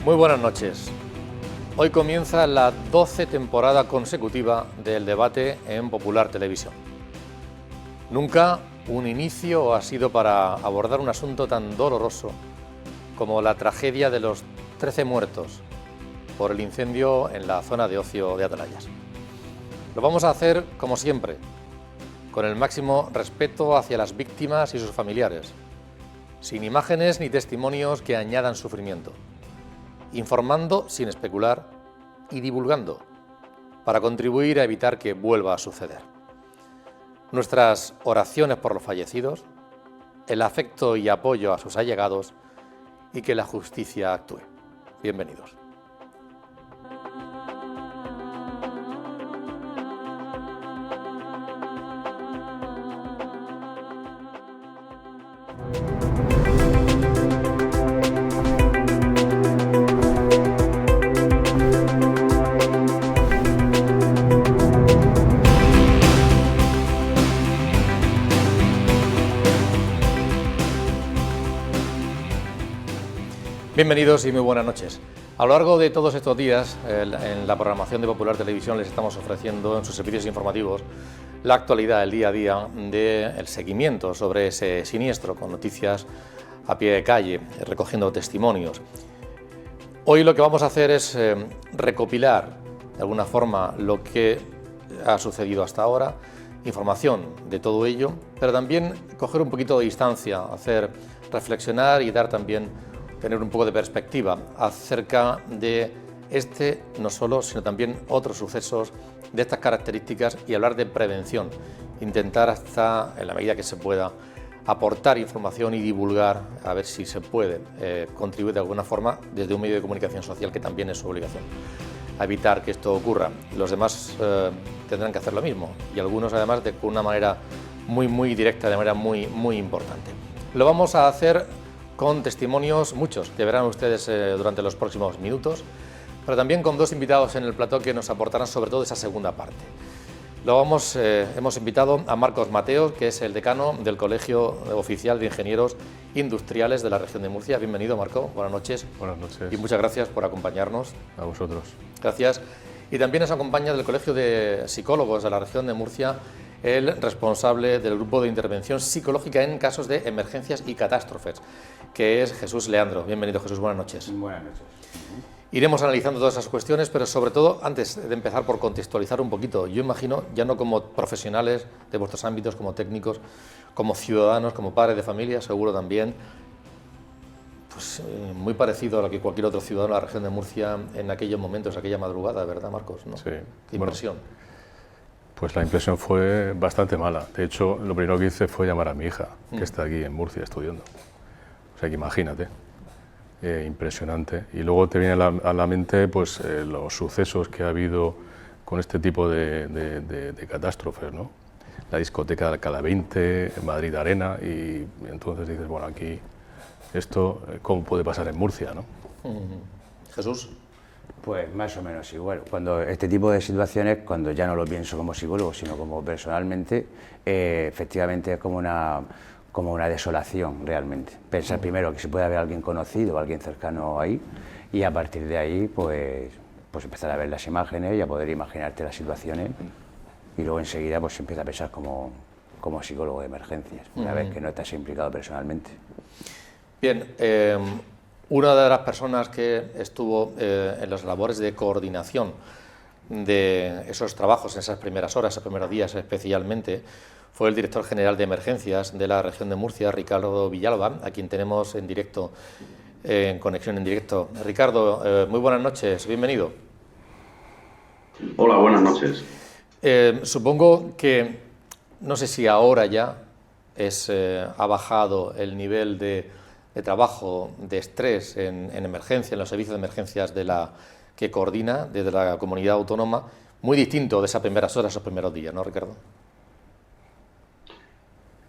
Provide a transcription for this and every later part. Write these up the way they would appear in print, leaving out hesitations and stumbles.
Muy buenas noches. Hoy comienza la 12ª temporada consecutiva del debate en Popular Televisión. Nunca un inicio ha sido para abordar un asunto tan doloroso como la tragedia de los 13 muertos por el incendio en la zona de ocio de Atalayas. Lo vamos a hacer, como siempre, con el máximo respeto hacia las víctimas y sus familiares, sin imágenes ni testimonios que añadan sufrimiento, informando sin especular y divulgando para contribuir a evitar que vuelva a suceder. Nuestras oraciones por los fallecidos, el afecto y apoyo a sus allegados y que la justicia actúe. Bienvenidos. Bienvenidos y muy buenas noches. A lo largo de todos estos días, en la programación de Popular Televisión les estamos ofreciendo en sus servicios informativos la actualidad, el día a día del seguimiento sobre ese siniestro, con noticias a pie de calle, recogiendo testimonios. Hoy lo que vamos a hacer es recopilar de alguna forma lo que ha sucedido hasta ahora, información de todo ello, pero también coger un poquito de distancia, hacer reflexionar y dar también tener un poco de perspectiva acerca de no solo, sino también otros sucesos de estas características y hablar de prevención, intentar hasta, en la medida que se pueda, aportar información y divulgar, a ver si se puede contribuir de alguna forma desde un medio de comunicación social que también es su obligación, a evitar que esto ocurra. Los demás tendrán que hacer lo mismo y algunos además de una manera muy directa, de manera muy importante. Lo vamos a hacer con testimonios, muchos, que verán ustedes durante los próximos minutos, pero también con dos invitados en el plató que nos aportarán sobre todo esa segunda parte. Hemos invitado a Marcos Mateos, que es el decano del Colegio Oficial de Ingenieros Industriales de la región de Murcia. Bienvenido, Marco, buenas noches. Buenas noches. Y muchas gracias por acompañarnos. A vosotros. Gracias. Y también nos acompaña del Colegio de Psicólogos de la región de Murcia, el responsable del grupo de intervención psicológica en casos de emergencias y catástrofes, que es Jesús Leandro. Bienvenido, Jesús, buenas noches. Buenas noches. Iremos analizando todas esas cuestiones, pero sobre todo, antes de empezar, por contextualizar un poquito, yo imagino, ya no como profesionales de vuestros ámbitos, como técnicos, como ciudadanos, como padres de familia, seguro también, pues muy parecido a lo que cualquier otro ciudadano de la región de Murcia en aquellos momentos, aquella madrugada, ¿verdad, Marcos? ¿No? Sí. ¿Qué impresión? Pues la impresión fue bastante mala. De hecho, lo primero que hice fue llamar a mi hija, que está aquí en Murcia estudiando. O sea que imagínate, impresionante. Y luego te viene a la mente pues, los sucesos que ha habido con este tipo de catástrofes, ¿no? La discoteca de Cala 20, Madrid Arena, y entonces dices, bueno, aquí esto, ¿cómo puede pasar en Murcia, no? Jesús. Pues más o menos igual. Cuando este tipo de situaciones, cuando ya no lo pienso como psicólogo, sino como personalmente, efectivamente es como una desolación realmente. Pensar primero que si puede haber alguien conocido o alguien cercano ahí, y a partir de ahí pues empezar a ver las imágenes y a poder imaginarte las situaciones, y luego enseguida pues empieza a pensar como psicólogo de emergencias, una vez que no estás implicado personalmente. Bien, una de las personas que estuvo en las labores de coordinación de esos trabajos en esas primeras horas, esos primeros días especialmente, fue el director general de emergencias de la región de Murcia, Ricardo Villalba, a quien tenemos en directo, en conexión en directo. Ricardo, muy buenas noches, bienvenido. Hola, buenas noches. Supongo que, no sé si ahora ya ha bajado el nivel de trabajo, de estrés en emergencia, en los servicios de emergencias que coordina desde la comunidad autónoma, muy distinto de esas primeras horas, esos primeros días, ¿no, Ricardo?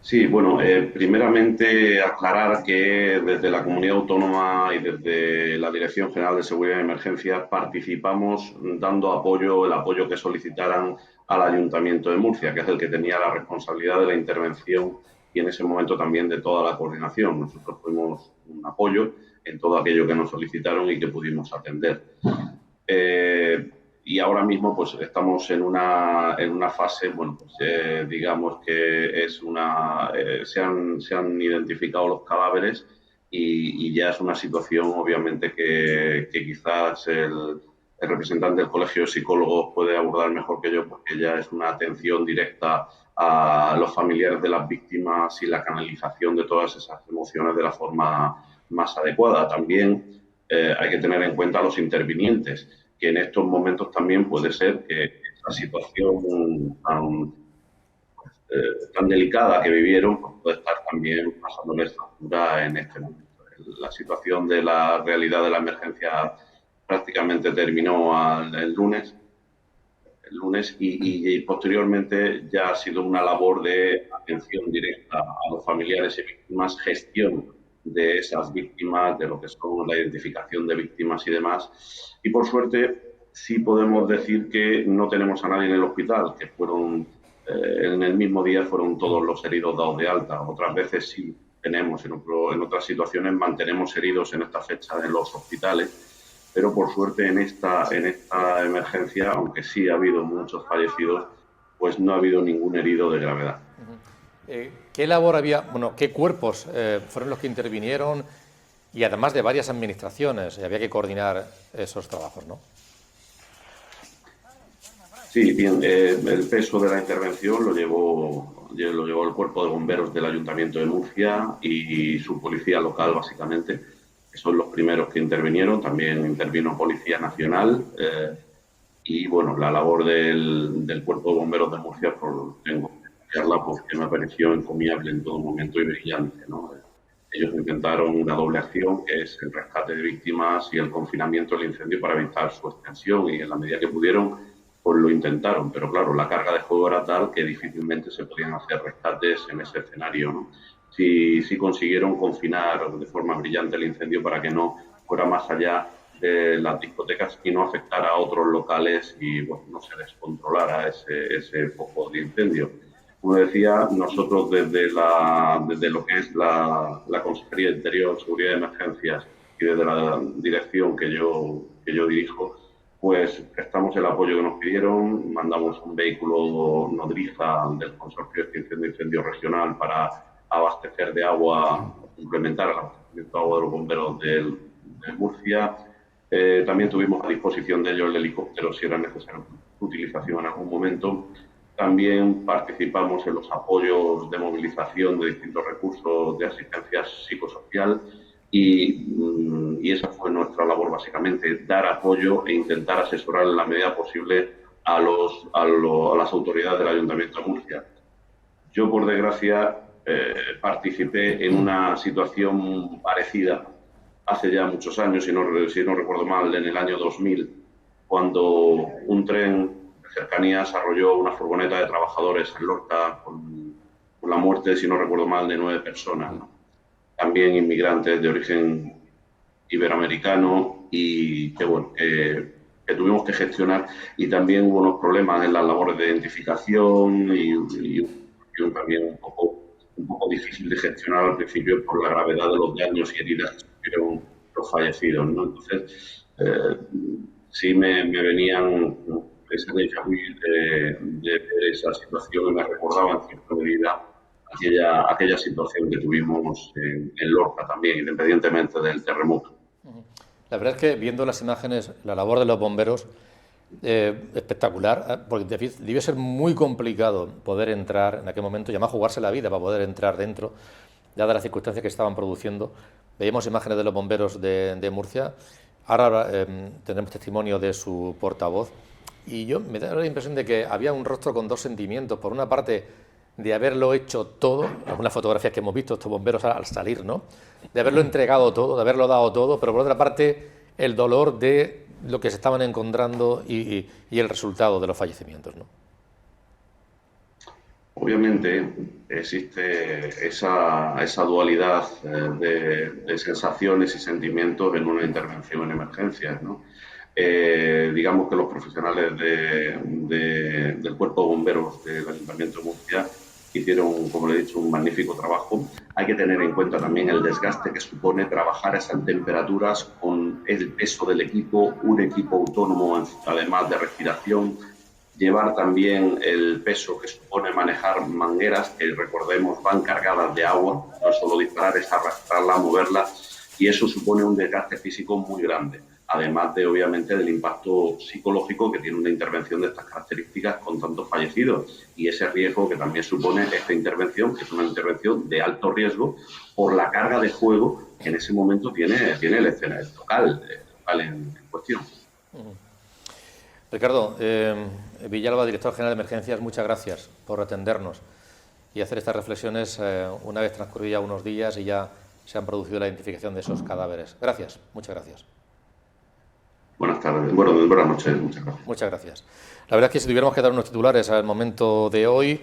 Sí, bueno, primeramente aclarar que desde la comunidad autónoma y desde la Dirección General de Seguridad y Emergencias participamos dando el apoyo que solicitaran al Ayuntamiento de Murcia, que es el que tenía la responsabilidad de la intervención y en ese momento también de toda la coordinación. Nosotros fuimos un apoyo en todo aquello que nos solicitaron y que pudimos atender. Y ahora mismo pues estamos en una fase, bueno, pues, digamos que es se han identificado los cadáveres y ya es una situación obviamente que quizás el representante del Colegio de Psicólogos puede abordar mejor que yo, porque ya es una atención directa a los familiares de las víctimas y la canalización de todas esas emociones de la forma más adecuada. También hay que tener en cuenta a los intervinientes, que en estos momentos también puede ser que esa situación tan delicada que vivieron pues puede estar también pasándoles factura en este momento. La situación de la realidad de la emergencia prácticamente terminó el lunes y posteriormente ya ha sido una labor de atención directa a los familiares y víctimas, gestión de esas víctimas, de lo que son la identificación de víctimas y demás. Y por suerte sí podemos decir que no tenemos a nadie en el hospital, que fueron en el mismo día fueron todos los heridos dados de alta. Otras veces sí tenemos, en otras situaciones mantenemos heridos en esta fecha en los hospitales, pero por suerte en esta emergencia, aunque sí ha habido muchos fallecidos, pues no ha habido ningún herido de gravedad. ¿Qué labor había, bueno, qué cuerpos fueron los que intervinieron? Y además de varias administraciones, había que coordinar esos trabajos, ¿no? Sí, bien, el peso de la intervención lo llevó el Cuerpo de Bomberos del Ayuntamiento de Murcia y su policía local, básicamente, que son los primeros que intervinieron. También intervino Policía Nacional y, bueno, la labor del Cuerpo de Bomberos de Murcia, tengo que decirla porque me pareció encomiable en todo momento y brillante, ¿no? Ellos intentaron una doble acción, que es el rescate de víctimas y el confinamiento del incendio para evitar su extensión, y en la medida que pudieron pues lo intentaron, pero claro, la carga de fuego era tal que difícilmente se podían hacer rescates en ese escenario, ¿no? Sí consiguieron confinar de forma brillante el incendio para que no fuera más allá de las discotecas y no afectara a otros locales y bueno, no se descontrolara ese foco de incendio. Como decía, nosotros desde lo que es la Consejería de Interior, Seguridad y Emergencias y desde la dirección que yo dirijo, pues prestamos el apoyo que nos pidieron, mandamos un vehículo nodriza del Consorcio de Extinción de Incendios Regional para abastecer de agua, complementar el abastecimiento de agua de los bomberos de Murcia. También tuvimos a disposición de ellos el helicóptero si era necesario su utilización en algún momento. También participamos en los apoyos de movilización de distintos recursos de asistencia psicosocial. Y esa fue nuestra labor, básicamente, dar apoyo e intentar asesorar en la medida posible a las autoridades del Ayuntamiento de Murcia. Yo, por desgracia, participé en una situación parecida hace ya muchos años, si no recuerdo mal, en el año 2000, cuando un tren de cercanías arrolló una furgoneta de trabajadores en Lorca con la muerte, si no recuerdo mal, de 9 personas, ¿no? También inmigrantes de origen iberoamericano y que, bueno, que tuvimos que gestionar, y también hubo unos problemas en las labores de identificación y también un poco difícil de gestionar al principio por la gravedad de los daños y heridas que sufrieron los fallecidos, ¿no? Entonces, sí me venían ese déjà vu de ver esa situación y me recordaba en cierta medida aquella situación que tuvimos en Lorca también, independientemente del terremoto. La verdad es que viendo las imágenes, la labor de los bomberos, espectacular, porque debió ser muy complicado poder entrar en aquel momento y además jugarse la vida para poder entrar dentro, dadas las circunstancias que estaban produciendo. Veíamos imágenes de los bomberos de Murcia, ahora tendremos testimonio de su portavoz, y yo me da la impresión de que había un rostro con dos sentimientos. Por una parte, de haberlo hecho todo, algunas fotografías que hemos visto estos bomberos al salir, ¿no? De haberlo entregado todo, de haberlo dado todo, pero por otra parte el dolor de lo que se estaban encontrando y el resultado de los fallecimientos, ¿no? Obviamente existe esa dualidad de sensaciones y sentimientos en una intervención en emergencias, ¿no? Digamos que los profesionales del Cuerpo de Bomberos del Ayuntamiento de Murcia hicieron, como le he dicho, un magnífico trabajo. Hay que tener en cuenta también el desgaste que supone trabajar a esas temperaturas con el peso del equipo, un equipo autónomo, además de respiración, llevar también el peso que supone manejar mangueras, que recordemos van cargadas de agua, no es solo disparar, es arrastrarla, moverla, y eso supone un desgaste físico muy grande, además de, obviamente, del impacto psicológico que tiene una intervención de estas características con tantos fallecidos y ese riesgo que también supone esta intervención, que es una intervención de alto riesgo por la carga de fuego que en ese momento tiene el escenario local en cuestión. Ricardo, Villalba, director general de Emergencias, muchas gracias por atendernos y hacer estas reflexiones una vez transcurridos ya unos días y ya se han producido la identificación de esos cadáveres. Gracias, muchas gracias. Buenas tardes, buenas noches, muchas gracias. Muchas gracias. La verdad es que si tuviéramos que dar unos titulares al momento de hoy,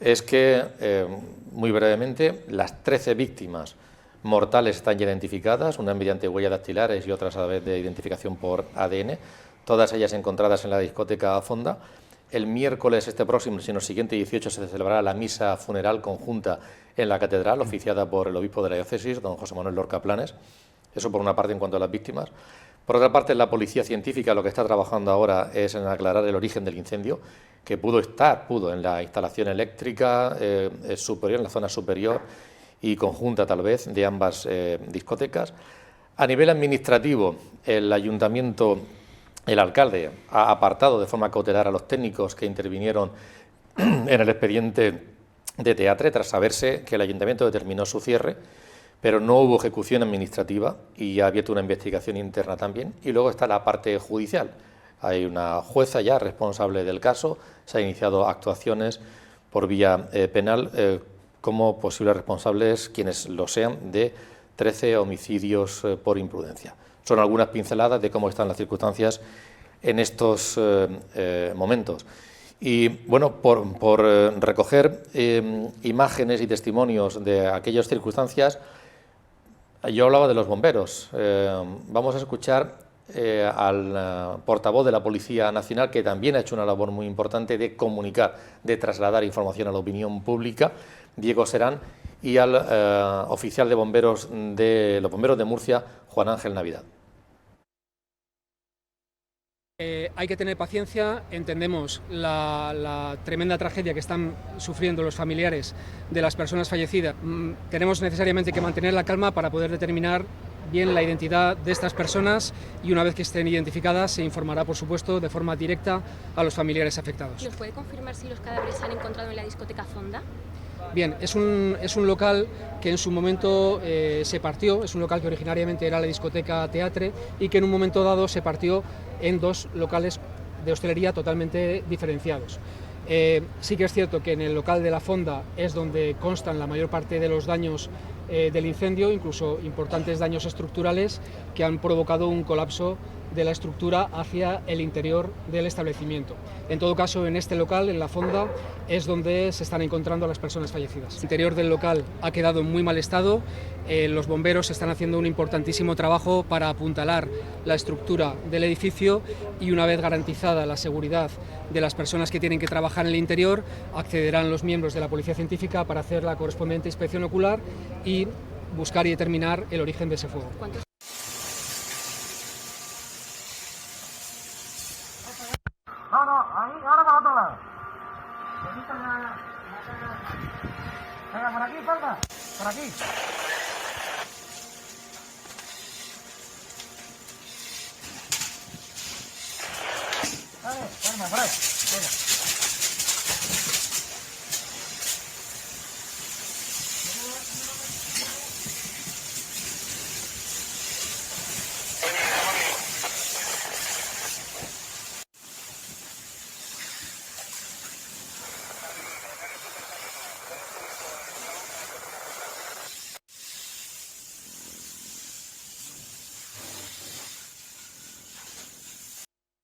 es que, muy brevemente, las 13 víctimas mortales están ya identificadas, unas mediante huellas dactilares y otras a través de identificación por ADN, todas ellas encontradas en la discoteca Fonda. El miércoles próximo, sino siguiente, 18, se celebrará la misa funeral conjunta en la catedral, oficiada por el obispo de la diócesis, don José Manuel Lorca Planes. Eso por una parte en cuanto a las víctimas. Por otra parte, la policía científica lo que está trabajando ahora es en aclarar el origen del incendio, que pudo en la instalación eléctrica superior, en la zona superior y conjunta tal vez de ambas discotecas. A nivel administrativo, el ayuntamiento, el alcalde ha apartado de forma cautelar a los técnicos que intervinieron en el expediente de Teatre tras saberse que el ayuntamiento determinó su cierre, pero no hubo ejecución administrativa y ha abierto una investigación interna también. Y luego está la parte judicial. Hay una jueza ya responsable del caso, se han iniciado actuaciones por vía penal como posibles responsables, quienes lo sean, de 13 homicidios por imprudencia. Son algunas pinceladas de cómo están las circunstancias en estos momentos. Y bueno, por recoger imágenes y testimonios de aquellas circunstancias, yo hablaba de los bomberos. Vamos a escuchar al portavoz de la Policía Nacional, que también ha hecho una labor muy importante de comunicar, de trasladar información a la opinión pública, Diego Serán, y al oficial de bomberos de los bomberos de Murcia, Juan Ángel Navidad. Hay que tener paciencia, entendemos la tremenda tragedia que están sufriendo los familiares de las personas fallecidas. Tenemos necesariamente que mantener la calma para poder determinar bien la identidad de estas personas y una vez que estén identificadas se informará, por supuesto, de forma directa a los familiares afectados. ¿Nos puede confirmar si los cadáveres se han encontrado en la discoteca Fonda? Bien, es un local que en su momento se partió, es un local que originariamente era la discoteca Teatre y que en un momento dado se partió en dos locales de hostelería totalmente diferenciados. Sí que es cierto que en el local de la Fonda es donde constan la mayor parte de los daños del incendio, incluso importantes daños estructurales que han provocado un colapso de la estructura hacia el interior del establecimiento. En todo caso, en este local, en la Fonda, es donde se están encontrando las personas fallecidas. El interior del local ha quedado en muy mal estado. Los bomberos están haciendo un importantísimo trabajo para apuntalar la estructura del edificio y una vez garantizada la seguridad de las personas que tienen que trabajar en el interior, accederán los miembros de la Policía Científica para hacer la correspondiente inspección ocular y buscar y determinar el origen de ese fuego. No, ahí, ahora para otro lado. Venga, por aquí, falta. Por aquí. Vale, venga, por ahí. Venga.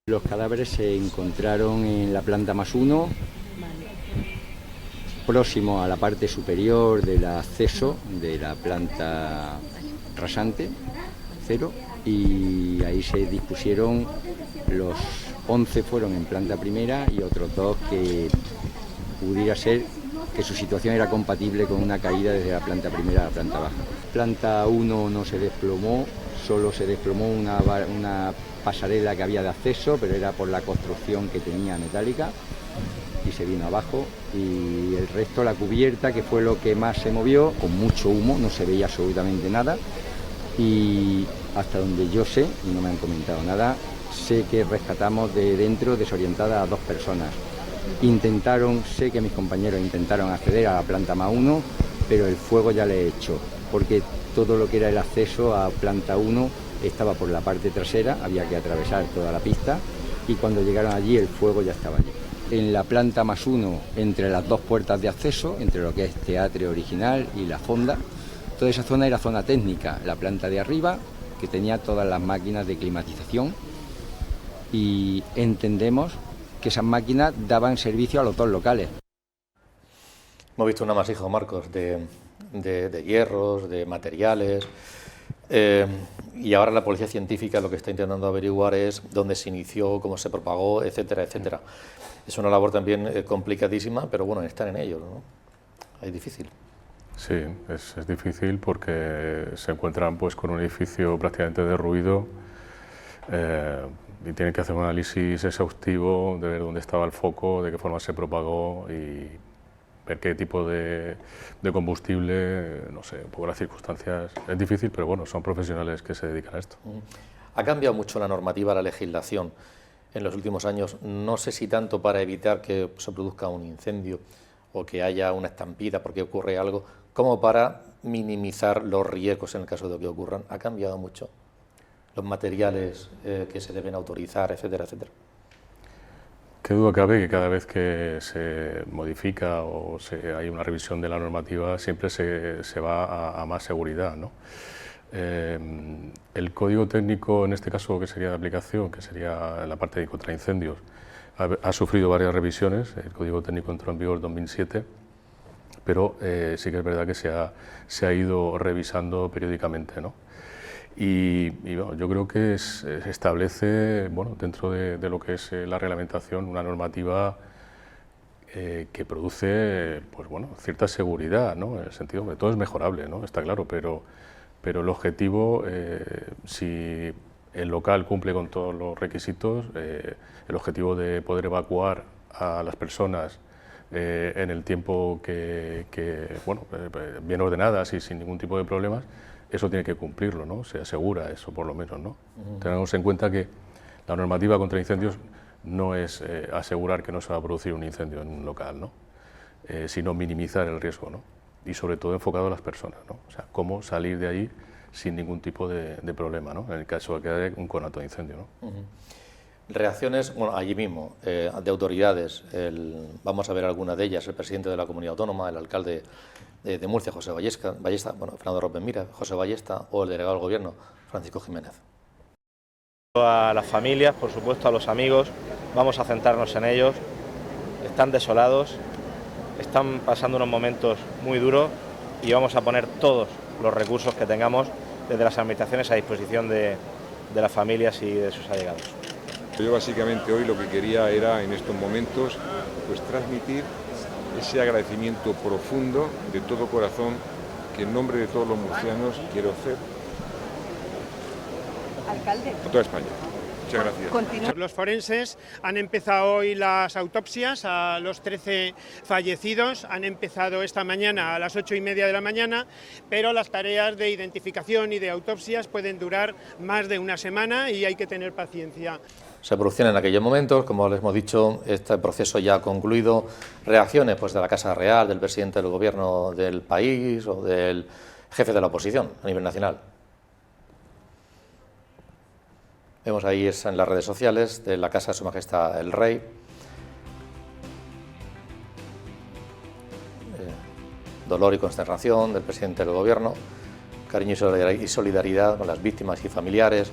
Los cadáveres se encontraron en la planta +1, próximo a la parte superior del acceso de la planta rasante, 0, y ahí se dispusieron, los 11 fueron en planta primera y otros 2 que pudiera ser que su situación era compatible con una caída desde la planta primera a la planta baja. Planta 1 no se desplomó, solo se desplomó una pasarela que había de acceso, pero era por la construcción que tenía metálica, y se vino abajo, y el resto, la cubierta, que fue lo que más se movió, con mucho humo, no se veía absolutamente nada, y hasta donde yo sé, y no me han comentado nada, sé que rescatamos de dentro desorientadas a 2 personas. Sé que mis compañeros intentaron acceder a la planta más 1, pero el fuego ya le echó, porque todo lo que era el acceso a planta 1 estaba por la parte trasera, había que atravesar toda la pista, y cuando llegaron allí el fuego ya estaba allí. En la planta más 1, entre las 2 puertas de acceso, entre lo que es teatro original y la fonda, toda esa zona era zona técnica, la planta de arriba, que tenía todas las máquinas de climatización, y entendemos que esas máquinas daban servicio a los 2 locales. Hemos visto un amasijo, Marcos, de hierros, de materiales, y ahora la policía científica lo que está intentando averiguar es dónde se inició, cómo se propagó, etcétera, etcétera. Es una labor también complicadísima, pero bueno, están en ello, ¿no? Es difícil. Sí, es difícil porque se encuentran pues con un edificio prácticamente derruido, y tienen que hacer un análisis exhaustivo de ver dónde estaba el foco, de qué forma se propagó y ver qué tipo de combustible, no sé, un poco las circunstancias. Es difícil, pero bueno, son profesionales que se dedican a esto. Ha cambiado mucho la normativa, la legislación en los últimos años, no sé si tanto para evitar que se produzca un incendio o que haya una estampida porque ocurre algo, como para minimizar los riesgos en el caso de que ocurran. Ha cambiado mucho los materiales que se deben autorizar, etcétera, etcétera. Qué duda cabe que cada vez que se modifica o hay una revisión de la normativa siempre se va a más seguridad, ¿no? El código técnico, en este caso que sería de aplicación, que sería la parte de contraincendios, ha sufrido varias revisiones. El código técnico entró en vigor en 2007, pero sí que es verdad que se ha ido revisando periódicamente, ¿no? Y bueno, yo creo que establece, bueno, dentro de lo que es la reglamentación, una normativa que produce, pues bueno, cierta seguridad, ¿no? En el sentido que todo es mejorable, ¿no? Está claro, pero el objetivo, si el local cumple con todos los requisitos, el objetivo de poder evacuar a las personas en el tiempo bueno, bien ordenadas y sin ningún tipo de problemas, eso tiene que cumplirlo, ¿no? Se asegura eso por lo menos, ¿no? Tenemos en cuenta que la normativa contra incendios no es asegurar que no se va a producir un incendio en un local, ¿no? Sino minimizar el riesgo, ¿no? Y sobre todo enfocado a las personas, ¿no? O sea, cómo salir de ahí sin ningún tipo de problema, ¿no? En el caso de que haya un conato de incendio, ¿no? Reacciones, bueno, allí mismo, de autoridades, vamos a ver algunas de ellas, el presidente de la Comunidad Autónoma, el alcalde de Murcia, José Ballesta, bueno, Fernando Ropenmira, José Ballesta, o el delegado del Gobierno, Francisco Jiménez. A las familias, por supuesto, a los amigos, vamos a centrarnos en ellos. Están desolados, están pasando unos momentos muy duros y vamos a poner todos los recursos que tengamos desde las administraciones a disposición de las familias y de sus allegados. Yo básicamente hoy lo que quería era en estos momentos pues transmitir ese agradecimiento profundo de todo corazón que en nombre de todos los murcianos quiero hacer a toda España. Muchas gracias. Los forenses han empezado hoy las autopsias a los 13 fallecidos, han empezado esta mañana a las 8:30 de la mañana, pero las tareas de identificación y de autopsias pueden durar más de una semana y hay que tener paciencia. Se producían en aquellos momentos, como les hemos dicho, este proceso ya ha concluido, reacciones pues, de la Casa Real, del presidente del Gobierno del país o del jefe de la oposición a nivel nacional. Vemos ahí en las redes sociales de la Casa de Su Majestad el Rey. Dolor y consternación del presidente del Gobierno, cariño y solidaridad con las víctimas y familiares.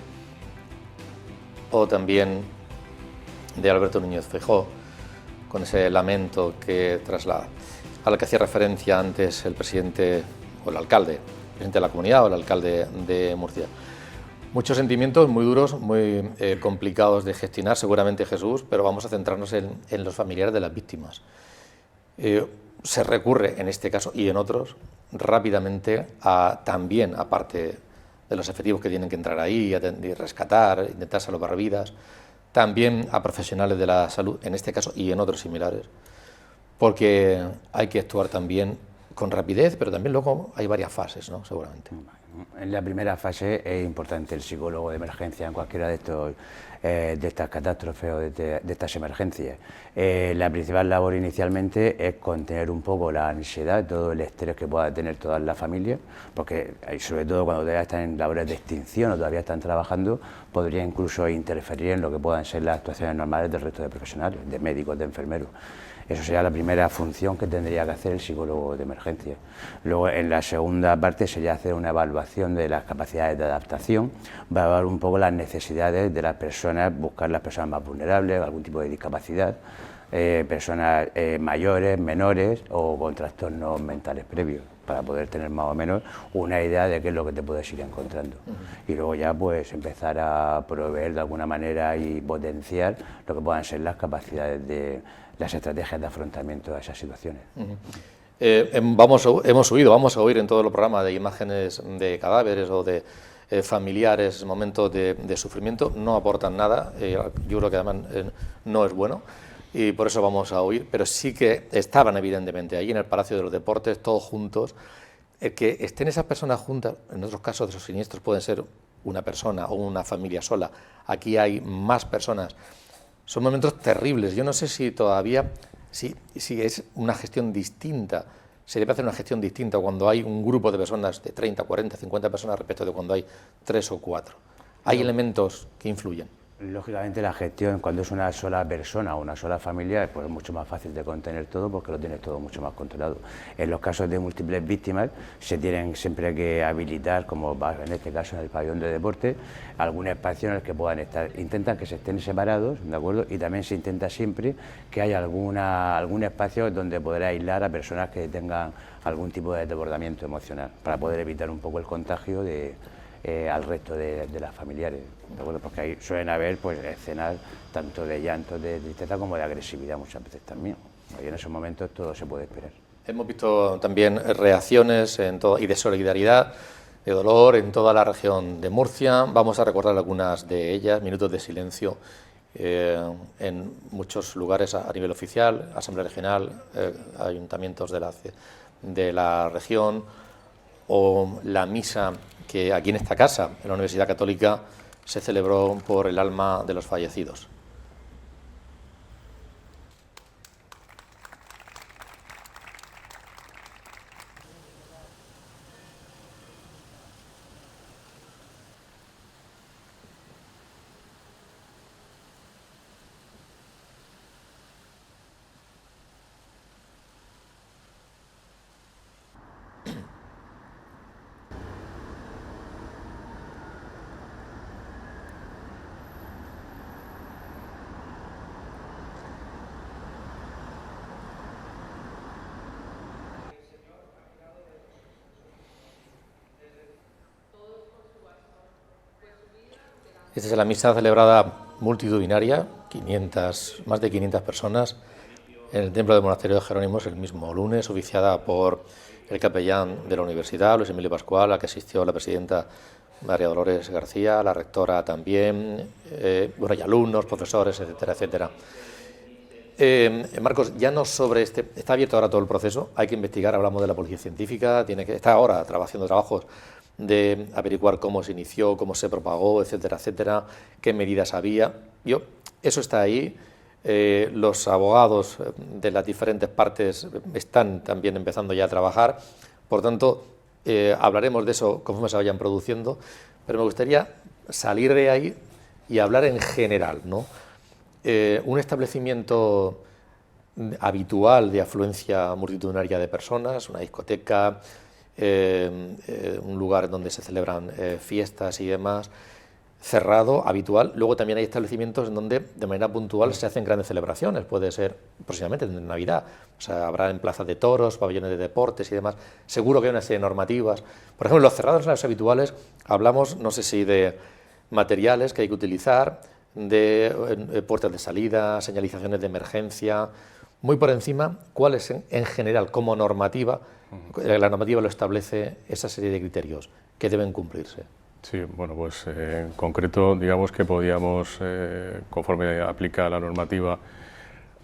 O también de Alberto Núñez Feijóo, con ese lamento al que hacía referencia antes el presidente o el alcalde, el presidente de la comunidad o el alcalde de Murcia. Muchos sentimientos muy duros, muy complicados de gestionar, seguramente, Jesús, pero vamos a centrarnos en los familiares de las víctimas. se recurre en este caso y en otros rápidamente también, aparte de los efectivos que tienen que entrar ahí y rescatar, intentar salvar vidas, también a profesionales de la salud, en este caso y en otros similares, porque hay que actuar también con rapidez, pero también luego hay varias fases, ¿no? Seguramente. En la primera fase es importante el psicólogo de emergencia en cualquiera de estas catástrofes o de estas emergencias. La principal labor inicialmente es contener un poco la ansiedad, todo el estrés que pueda tener toda la familia, porque sobre todo cuando todavía están en labores de extinción o todavía están trabajando, podría incluso interferir en lo que puedan ser las actuaciones normales del resto de profesionales, de médicos, de enfermeros. Eso sería la primera función que tendría que hacer el psicólogo de emergencia. Luego, en la segunda parte, sería hacer una evaluación de las capacidades de adaptación, evaluar un poco las necesidades de las personas, buscar las personas más vulnerables, algún tipo de discapacidad, personas mayores, menores o con trastornos mentales previos, para poder tener más o menos una idea de qué es lo que te puedes ir encontrando. Y luego ya pues empezar a proveer de alguna manera y potenciar lo que puedan ser las capacidades de las estrategias de afrontamiento a esas situaciones. Vamos a oír en todos los programas de imágenes de cadáveres o de familiares, momentos de sufrimiento, no aportan nada, yo creo que además no es bueno, y por eso vamos a oír, pero sí que estaban evidentemente allí en el Palacio de los Deportes, todos juntos. El que estén esas personas juntas, en otros casos de esos siniestros pueden ser una persona o una familia sola, aquí hay más personas. Son momentos terribles. Yo no sé si todavía, si es una gestión distinta, se debe hacer una gestión distinta cuando hay un grupo de personas de 30, 40, 50 personas respecto de cuando hay 3 o 4. Hay elementos que influyen. Lógicamente la gestión, cuando es una sola persona o una sola familia, pues es mucho más fácil de contener todo porque lo tienes todo mucho más controlado. En los casos de múltiples víctimas se tienen siempre que habilitar, como en este caso en el pabellón de deporte, algún espacio en el que puedan estar. Intentan que se estén separados, ¿de acuerdo? Y también se intenta siempre que haya algún espacio donde poder aislar a personas que tengan algún tipo de desbordamiento emocional, para poder evitar un poco el contagio al resto de las familiares, ¿de acuerdo? Porque ahí suelen haber pues escenas tanto de llanto, de tristeza como de agresividad muchas veces también. Y en esos momentos todo se puede esperar. Hemos visto también reacciones y de solidaridad, de dolor en toda la región de Murcia. Vamos a recordar algunas de ellas, minutos de silencio en muchos lugares a nivel oficial, Asamblea Regional, ayuntamientos de la región, o la misa que aquí en esta casa, en la Universidad Católica, se celebró por el alma de los fallecidos. Esta es la misa celebrada multitudinaria, más de 500 personas, en el templo del monasterio de Jerónimos el mismo lunes, oficiada por el capellán de la universidad, Luis Emilio Pascual, a la que asistió la presidenta María Dolores García, la rectora también, y alumnos, profesores, etcétera, etcétera. Marcos, ya no sobre está abierto ahora todo el proceso, hay que investigar, hablamos de la policía científica, está ahora haciendo trabajos de averiguar cómo se inició, cómo se propagó, etcétera, etcétera, qué medidas había. Eso está ahí. Los abogados de las diferentes partes están también empezando ya a trabajar. Por tanto, hablaremos de eso conforme se vayan produciendo, pero me gustaría salir de ahí y hablar en general, ¿no? Un establecimiento habitual de afluencia multitudinaria de personas, una discoteca, un lugar donde se celebran fiestas y demás, cerrado, habitual. Luego también hay establecimientos en donde de manera puntual se hacen grandes celebraciones, puede ser próximamente en Navidad, o sea, habrá en plazas de toros, pabellones de deportes y demás. Seguro que hay una serie de normativas. Por ejemplo, los cerrados en los habituales, hablamos, no sé si de materiales que hay que utilizar, de puertas de salida, señalizaciones de emergencia, Muy por encima, ¿cuál es en general, como normativa, la normativa lo establece esa serie de criterios que deben cumplirse? Sí, bueno, pues en concreto, digamos que podíamos, conforme aplica la normativa,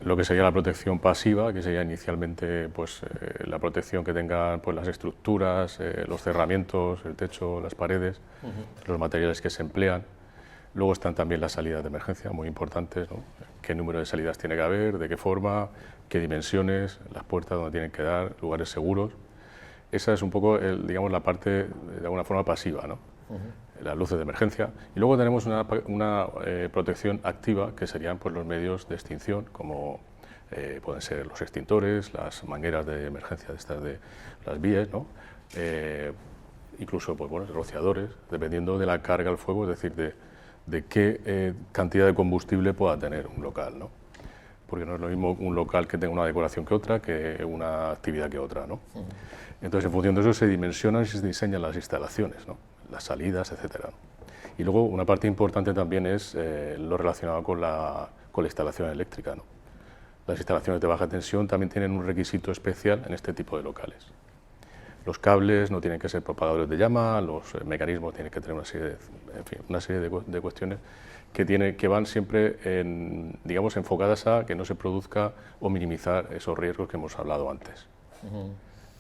lo que sería la protección pasiva, que sería inicialmente pues, la protección que tengan pues, las estructuras, los cerramientos, el techo, las paredes, los materiales que se emplean. Luego están también las salidas de emergencia, muy importantes, ¿no? Qué número de salidas tiene que haber, de qué forma, qué dimensiones, las puertas donde tienen que dar, lugares seguros. Esa es un poco, digamos, la parte de alguna forma pasiva, ¿no? Las luces de emergencia. Y luego tenemos una protección activa, que serían pues, los medios de extinción, como pueden ser los extintores, las mangueras de emergencia de estas de las vías, ¿no? Incluso pues, bueno, rociadores, dependiendo de la carga al fuego, es decir, de qué cantidad de combustible pueda tener un local, ¿no? Porque no es lo mismo un local que tenga una decoración que otra, que una actividad que otra, ¿no? Entonces, en función de eso se dimensionan y se diseñan las instalaciones, ¿no? Las salidas, etcétera. Y luego una parte importante también es lo relacionado con la instalación eléctrica, ¿no? Las instalaciones de baja tensión también tienen un requisito especial en este tipo de locales. Los cables no tienen que ser propagadores de llama, los mecanismos tienen que tener una serie de cuestiones que van siempre digamos, enfocadas a que no se produzca o minimizar esos riesgos que hemos hablado antes.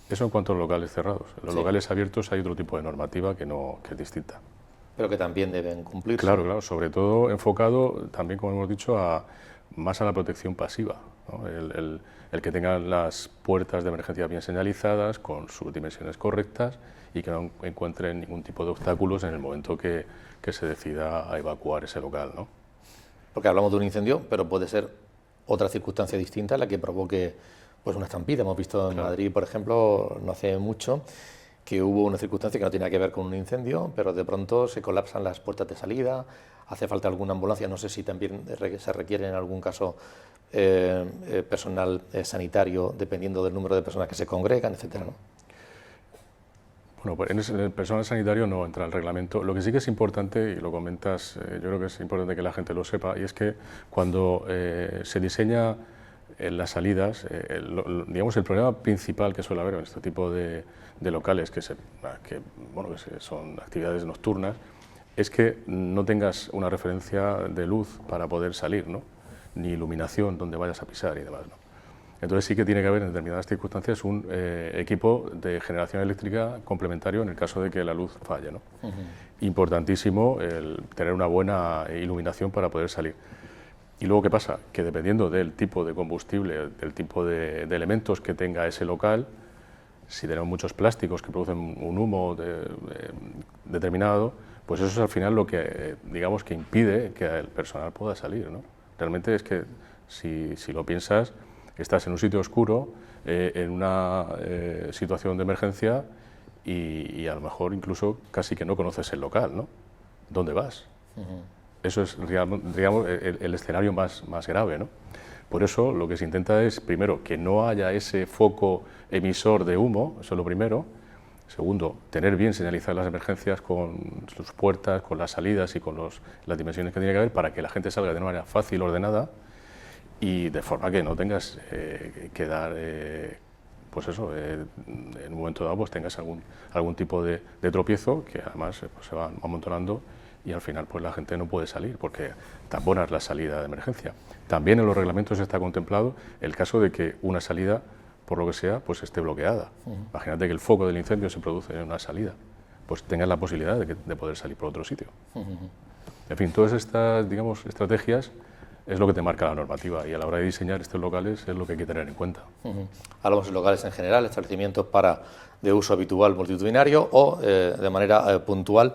Eso en cuanto a los locales cerrados. En los locales abiertos hay otro tipo de normativa que es distinta. Pero que también deben cumplirse. Claro, claro, sobre todo enfocado también, como hemos dicho, más a la protección pasiva, ¿no? El que tengan las puertas de emergencia bien señalizadas, con sus dimensiones correctas y que no encuentren ningún tipo de obstáculos en el momento que se decida a evacuar ese local, ¿no? Porque hablamos de un incendio, pero puede ser otra circunstancia distinta la que provoque pues, una estampida. Hemos visto en Madrid, por ejemplo, no hace mucho, que hubo una circunstancia que no tenía que ver con un incendio, pero de pronto se colapsan las puertas de salida, hace falta alguna ambulancia, no sé si también se requiere en algún caso personal sanitario, dependiendo del número de personas que se congregan, etcétera, ¿no? Bueno, pues en el personal sanitario no entra el reglamento. Lo que sí que es importante, y lo comentas, yo creo que es importante que la gente lo sepa, y es que cuando se diseña las salidas, digamos, el problema principal que suele haber en este tipo de locales que son actividades nocturnas, es que no tengas una referencia de luz para poder salir, ¿no? Ni iluminación donde vayas a pisar y demás, ¿no? Entonces sí que tiene que haber en determinadas circunstancias un equipo de generación eléctrica complementario en el caso de que la luz falle, ¿no? Importantísimo el tener una buena iluminación para poder salir. Y luego, ¿qué pasa? Que dependiendo del tipo de combustible, del tipo de elementos que tenga ese local, si tenemos muchos plásticos que producen un humo determinado, pues eso es al final lo que, digamos, que impide que el personal pueda salir, ¿no? Realmente es que, si lo piensas, estás en un sitio oscuro, en una situación de emergencia y a lo mejor incluso casi que no conoces el local, ¿no? ¿Dónde vas? Eso es, digamos, el escenario más grave, ¿no? Por eso lo que se intenta es, primero, que no haya ese foco emisor de humo, eso es lo primero. Segundo, tener bien señalizadas las emergencias con sus puertas, con las salidas y con las dimensiones que tiene que haber para que la gente salga de una manera fácil, ordenada, y de forma que no tengas que dar, pues eso, en un momento dado pues tengas algún tipo de tropiezo que además pues, se va amontonando y al final pues la gente no puede salir porque tamponas la salida de emergencia. También en los reglamentos está contemplado el caso de que una salida, por lo que sea, pues esté bloqueada. Imagínate que el foco del incendio se produce en una salida, pues tengas la posibilidad de poder salir por otro sitio. En fin, todas estas, digamos, estrategias es lo que te marca la normativa y a la hora de diseñar estos locales es lo que hay que tener en cuenta. Hablamos de locales en general, establecimientos de uso habitual multitudinario o de manera puntual.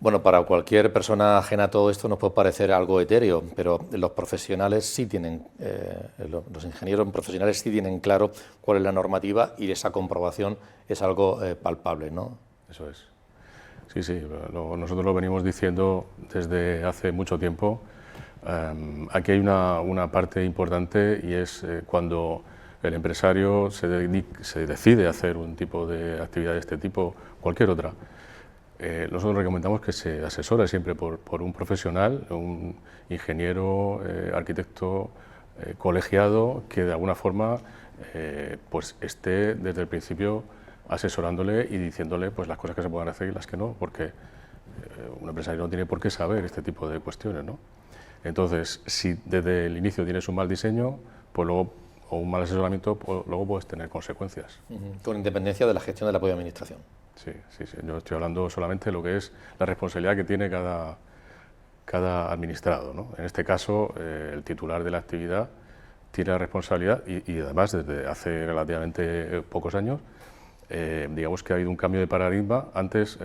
Bueno, para cualquier persona ajena a todo esto nos puede parecer algo etéreo, pero los profesionales sí tienen, los ingenieros profesionales sí tienen claro cuál es la normativa y esa comprobación es algo palpable, ¿no? Eso es. Sí, sí, nosotros lo venimos diciendo desde hace mucho tiempo. Aquí hay una parte importante y es cuando el empresario se decide hacer un tipo de actividad de este tipo, cualquier otra. Nosotros recomendamos que se asesore siempre por un profesional, un ingeniero, arquitecto, colegiado que de alguna forma pues esté desde el principio asesorándole y diciéndole pues las cosas que se puedan hacer y las que no, porque un empresario no tiene por qué saber este tipo de cuestiones, ¿no? Entonces, si desde el inicio tienes un mal diseño, pues luego, o un mal asesoramiento, pues luego puedes tener consecuencias. Con independencia de la gestión del apoyo a administración. Sí. Yo estoy hablando solamente de lo que es la responsabilidad que tiene cada administrado, ¿no? En este caso, el titular de la actividad tiene la responsabilidad y además desde hace relativamente pocos años, digamos que ha habido un cambio de paradigma. Antes,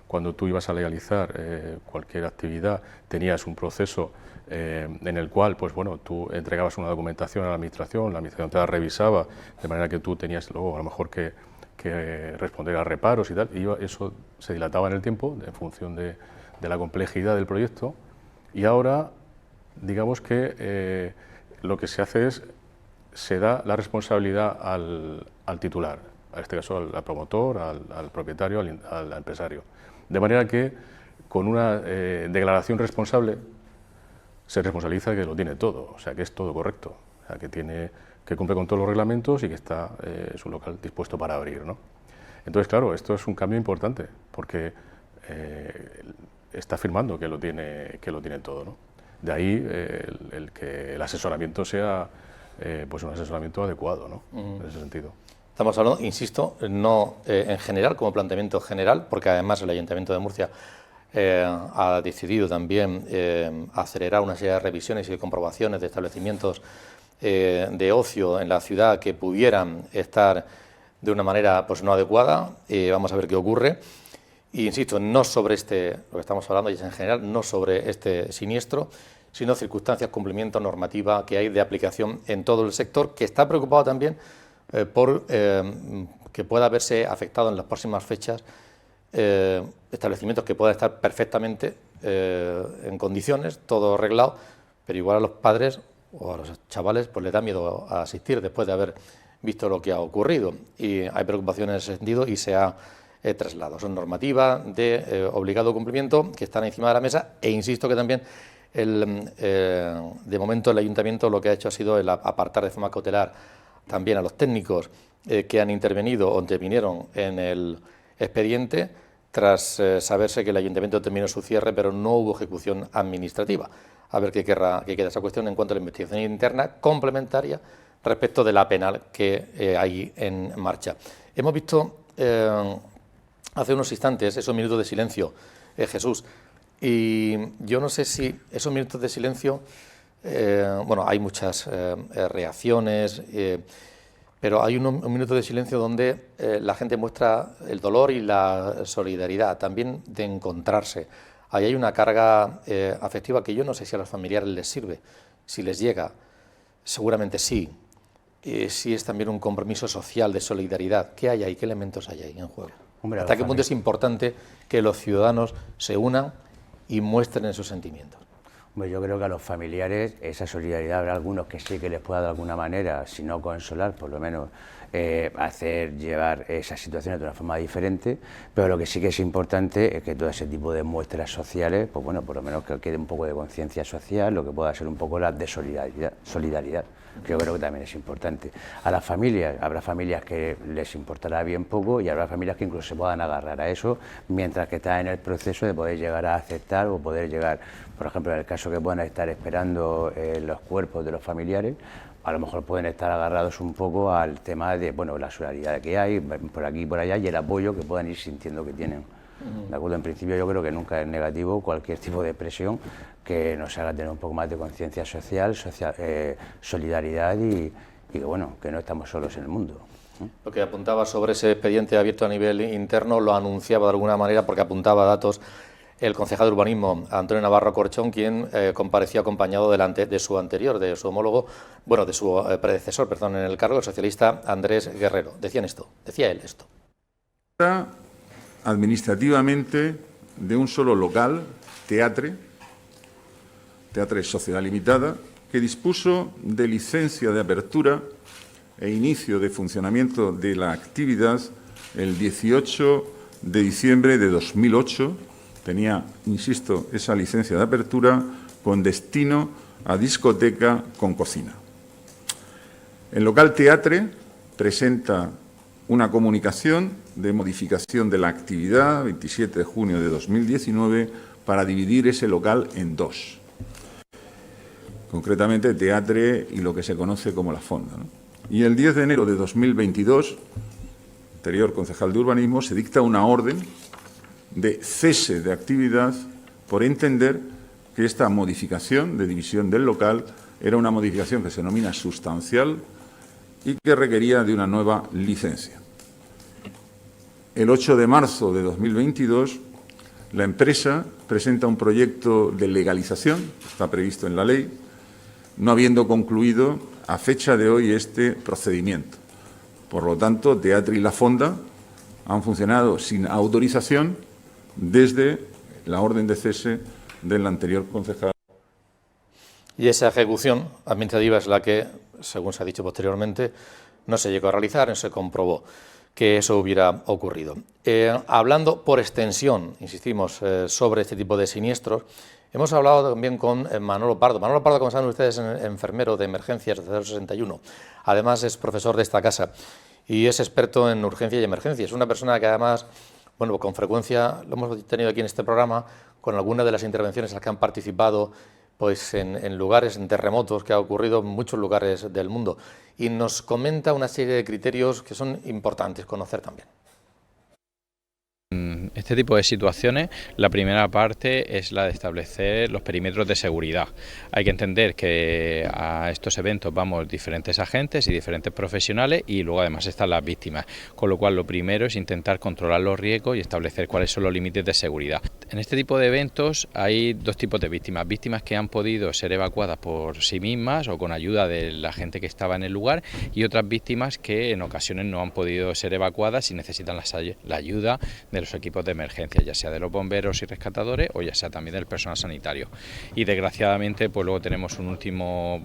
cuando tú ibas a legalizar cualquier actividad, tenías un proceso en el cual, pues bueno, tú entregabas una documentación a la administración te la revisaba, de manera que tú tenías luego a lo mejor que responder a reparos y tal, y eso se dilataba en el tiempo en función de la complejidad del proyecto, y ahora, digamos que lo que se hace es, se da la responsabilidad al titular, en este caso al promotor, al propietario, al empresario. De manera que con una declaración responsable se responsabiliza de que lo tiene todo, o sea que es todo correcto, o sea que cumple con todos los reglamentos y que está su local dispuesto para abrir, ¿no? Entonces, claro, esto es un cambio importante porque está afirmando que lo tiene todo, ¿no? De ahí el que el asesoramiento sea pues un asesoramiento adecuado, ¿no? En ese sentido. Estamos hablando, insisto, no en general, como planteamiento general, porque además el Ayuntamiento de Murcia ha decidido también acelerar una serie de revisiones y de comprobaciones de establecimientos de ocio en la ciudad que pudieran estar de una manera pues no adecuada. Vamos a ver qué ocurre. Y insisto, no sobre lo que estamos hablando, y es en general, no sobre este siniestro, sino circunstancias, cumplimiento, normativa que hay de aplicación en todo el sector, que está preocupado también por que pueda verse afectado en las próximas fechas establecimientos que puedan estar perfectamente en condiciones, todo arreglado, pero igual a los padres o a los chavales pues les da miedo a asistir después de haber visto lo que ha ocurrido, y hay preocupación en ese sentido y se ha trasladado. Son normativas de obligado cumplimiento que están encima de la mesa, e insisto que también de momento el Ayuntamiento lo que ha hecho ha sido el apartar de forma cautelar también a los técnicos que han intervenido o intervinieron en el expediente tras saberse que el Ayuntamiento terminó su cierre, pero no hubo ejecución administrativa. A ver qué queda esa cuestión en cuanto a la investigación interna complementaria respecto de la penal que hay en marcha. Hemos visto hace unos instantes esos minutos de silencio, Jesús, y yo no sé si esos minutos de silencio, bueno, hay muchas reacciones, pero hay un minuto de silencio donde la gente muestra el dolor y la solidaridad, también de encontrarse. Ahí hay una carga afectiva que yo no sé si a los familiares les sirve, si les llega, seguramente sí. Sí es también un compromiso social de solidaridad. ¿Qué hay ahí? ¿Qué elementos hay ahí en juego? Hombre, ¿hasta qué punto es importante que los ciudadanos se unan y muestren esos sentimientos? Hombre, yo creo que a los familiares esa solidaridad habrá algunos que sí que les pueda de alguna manera, si no consolar, por lo menos llevar esas situaciones de una forma diferente, pero lo que sí que es importante es que todo ese tipo de muestras sociales, pues bueno, por lo menos que quede un poco de conciencia social, lo que pueda ser un poco la de solidaridad, que yo creo que también es importante. A las familias, habrá familias que les importará bien poco y habrá familias que incluso se puedan agarrar a eso, mientras que están en el proceso de poder llegar a aceptar o poder llegar, por ejemplo, en el caso que puedan estar esperando los cuerpos de los familiares, a lo mejor pueden estar agarrados un poco al tema de, bueno, la solidaridad que hay por aquí y por allá y el apoyo que puedan ir sintiendo que tienen. ¿De acuerdo? En principio yo creo que nunca es negativo cualquier tipo de presión que nos haga tener un poco más de conciencia social, solidaridad y que, bueno, que no estamos solos en el mundo. Lo que apuntaba sobre ese expediente abierto a nivel interno lo anunciaba de alguna manera porque apuntaba datos el concejal de urbanismo, Antonio Navarro Corchón, quien compareció acompañado de su anterior, de su homólogo, bueno, de su predecesor, perdón, en el cargo, el socialista Andrés Guerrero. Decía él esto. Administrativamente de un solo local, Teatre Sociedad Limitada, que dispuso de licencia de apertura e inicio de funcionamiento de la actividad el 18 de diciembre de 2008, tenía, insisto, esa licencia de apertura con destino a discoteca con cocina. El local Teatre presenta una comunicación de modificación de la actividad 27 de junio de 2019 para dividir ese local en dos. Concretamente Teatre y lo que se conoce como la Fonda, ¿no? Y el 10 de enero de 2022, anterior concejal de Urbanismo, se dicta una orden de cese de actividad por entender que esta modificación de división del local era una modificación que se denomina sustancial y que requería de una nueva licencia. El 8 de marzo de 2022, la empresa presenta un proyecto de legalización, está previsto en la ley, no habiendo concluido a fecha de hoy este procedimiento. Por lo tanto, Teatre y la Fonda han funcionado sin autorización desde la orden de cese del anterior concejal. Y esa ejecución administrativa es la que, según se ha dicho posteriormente, no se llegó a realizar, no se comprobó que eso hubiera ocurrido. Hablando por extensión, insistimos, sobre este tipo de siniestros, hemos hablado también con Manolo Pardo. Manolo Pardo, como saben ustedes, es enfermero de emergencias de 061. Además es profesor de esta casa y es experto en urgencia y emergencia. Es una persona que además, bueno, con frecuencia lo hemos tenido aquí en este programa, con algunas de las intervenciones en las que han participado pues en lugares, en terremotos que ha ocurrido en muchos lugares del mundo. Y nos comenta una serie de criterios que son importantes conocer también. Este tipo de situaciones, la primera parte es la de establecer los perímetros de seguridad. Hay que entender que a estos eventos vamos diferentes agentes y diferentes profesionales y luego además están las víctimas, con lo cual lo primero es intentar controlar los riesgos y establecer cuáles son los límites de seguridad. En este tipo de eventos hay dos tipos de víctimas: víctimas que han podido ser evacuadas por sí mismas o con ayuda de la gente que estaba en el lugar, y otras víctimas que en ocasiones no han podido ser evacuadas y necesitan la ayuda de los equipos de emergencia, ya sea de los bomberos y rescatadores o ya sea también del personal sanitario. Y desgraciadamente pues luego tenemos un último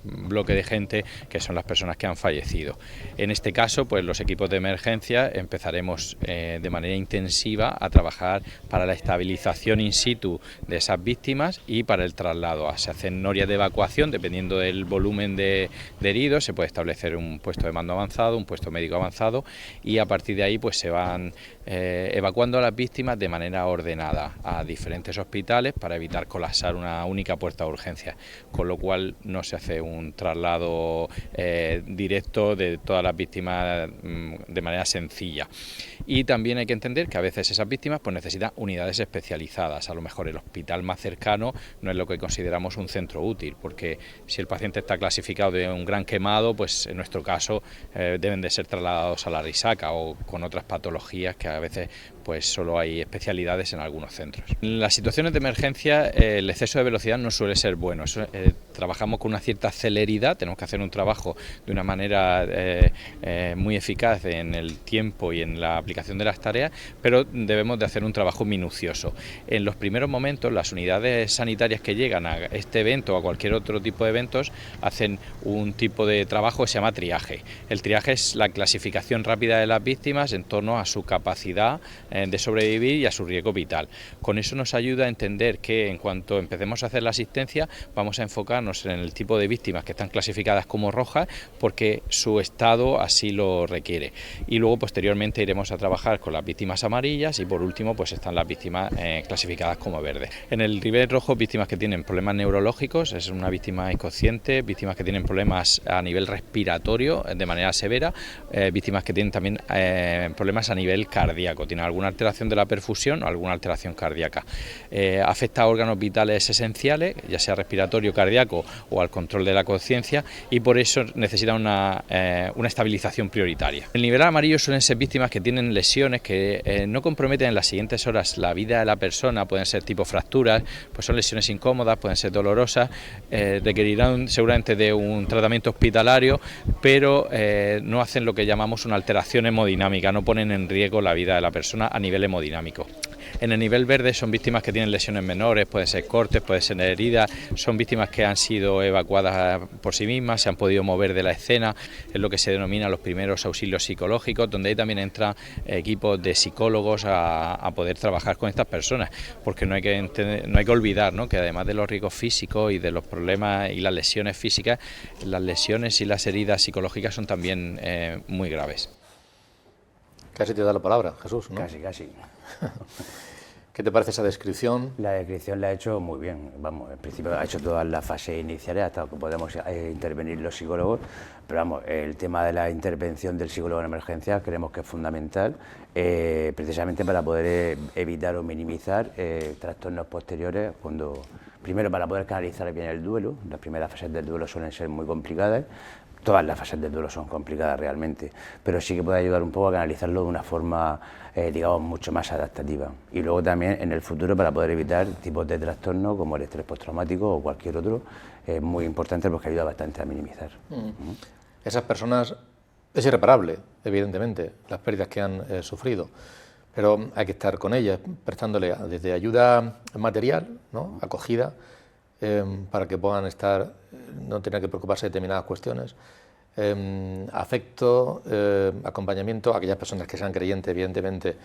bloque de gente que son las personas que han fallecido. En este caso pues los equipos de emergencia empezaremos de manera intensiva a trabajar para la estabilización in situ de esas víctimas y para el traslado. Se hacen norias de evacuación dependiendo del volumen de heridos, se puede establecer un puesto de mando avanzado, un puesto médico avanzado, y a partir de ahí pues se van evacuando a las víctimas de manera ordenada a diferentes hospitales para evitar colapsar una única puerta de urgencia, con lo cual no se hace un traslado directo de todas las víctimas de manera sencilla. Y también hay que entender que a veces esas víctimas pues necesitan unidades especializadas. A lo mejor el hospital más cercano no es lo que consideramos un centro útil, porque si el paciente está clasificado de un gran quemado, pues en nuestro caso deben de ser trasladados a la Risaca o con otras patologías que a veces pues solo hay especialidades en algunos centros. En las situaciones de emergencia el exceso de velocidad no suele ser bueno. Trabajamos con una cierta celeridad, tenemos que hacer un trabajo de una manera muy eficaz en el tiempo y en la aplicación de las tareas, pero debemos de hacer un trabajo minucioso. En los primeros momentos las unidades sanitarias que llegan a este evento o a cualquier otro tipo de eventos hacen un tipo de trabajo que se llama triaje. El triaje es la clasificación rápida de las víctimas en torno a su capacidad de sobrevivir y a su riesgo vital. Con eso nos ayuda a entender que en cuanto empecemos a hacer la asistencia vamos a enfocarnos en el tipo de víctimas que están clasificadas como rojas porque su estado así lo requiere, y luego posteriormente iremos a trabajar con las víctimas amarillas y por último pues están las víctimas clasificadas como verdes. En el nivel rojo, víctimas que tienen problemas neurológicos, es una víctima inconsciente, víctimas que tienen problemas a nivel respiratorio de manera severa, víctimas que tienen también problemas a nivel cardíaco, tienen alguna alteración de la perfusión o alguna alteración cardíaca. Afecta a órganos vitales esenciales, ya sea respiratorio, cardíaco o al control de la conciencia, y por eso necesita una estabilización prioritaria. El nivel amarillo suelen ser víctimas que tienen lesiones que no comprometen en las siguientes horas la vida de la persona, pueden ser tipo fracturas, pues son lesiones incómodas, pueden ser dolorosas, requerirán seguramente de un tratamiento hospitalario, pero no hacen lo que llamamos una alteración hemodinámica, no ponen en riesgo la vida de la persona a nivel hemodinámico. En el nivel verde son víctimas que tienen lesiones menores, pueden ser cortes, pueden ser heridas, son víctimas que han sido evacuadas por sí mismas, se han podido mover de la escena, es lo que se denomina los primeros auxilios psicológicos, donde ahí también entran equipos de psicólogos a poder trabajar con estas personas, porque no hay que olvidar, ¿no?, que además de los riesgos físicos y de los problemas y las lesiones físicas, las lesiones y las heridas psicológicas son también muy graves. Casi te da la palabra, Jesús, ¿no? Casi, casi. ¿Qué te parece esa descripción? La descripción la ha hecho muy bien, vamos, en principio ha hecho todas las fases iniciales hasta que podemos intervenir los psicólogos, pero vamos, el tema de la intervención del psicólogo en emergencia creemos que es fundamental, precisamente para poder evitar o minimizar trastornos posteriores, primero para poder canalizar bien el duelo. Las primeras fases del duelo suelen ser muy complicadas. Todas las fases del duelo son complicadas realmente, pero sí que puede ayudar un poco a canalizarlo de una forma, digamos, mucho más adaptativa. Y luego también en el futuro, para poder evitar tipos de trastornos como el estrés postraumático o cualquier otro, es muy importante porque ayuda bastante a minimizar. Esas personas, es irreparable, evidentemente, las pérdidas que han sufrido, pero hay que estar con ellas, prestándole desde ayuda material, ¿no?, acogida, para que puedan estar, no tener que preocuparse de determinadas cuestiones, afecto, acompañamiento a aquellas personas que sean creyentes, evidentemente.